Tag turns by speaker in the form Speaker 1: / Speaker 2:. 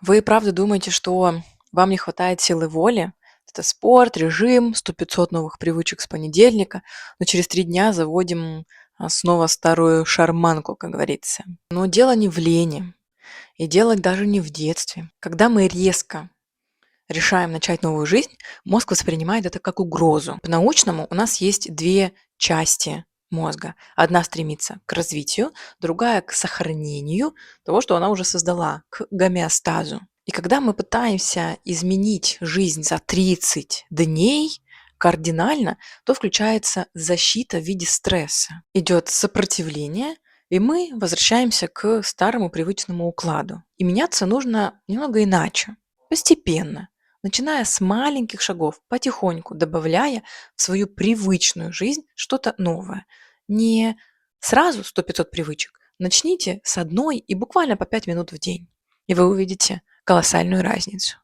Speaker 1: Вы правда думаете, что вам не хватает силы воли? Это спорт, режим, 100-500 новых привычек с понедельника, но через 3 дня заводим, снова старую шарманку, как говорится. Но дело не в лени, и дело даже не в детстве. Когда мы резко решаем начать новую жизнь, мозг воспринимает это как угрозу. По-научному у нас есть 2 части мозга. Одна стремится к развитию, другая к сохранению того, что она уже создала, к гомеостазу. И когда мы пытаемся изменить жизнь за 30 дней кардинально, то включается защита в виде стресса. Идет сопротивление, и мы возвращаемся к старому привычному укладу. И меняться нужно немного иначе, постепенно, начиная с маленьких шагов, потихоньку добавляя в свою привычную жизнь что-то новое. Не сразу 100-500 привычек. Начните с одной и буквально по 5 минут в день, и вы увидите колоссальную разницу.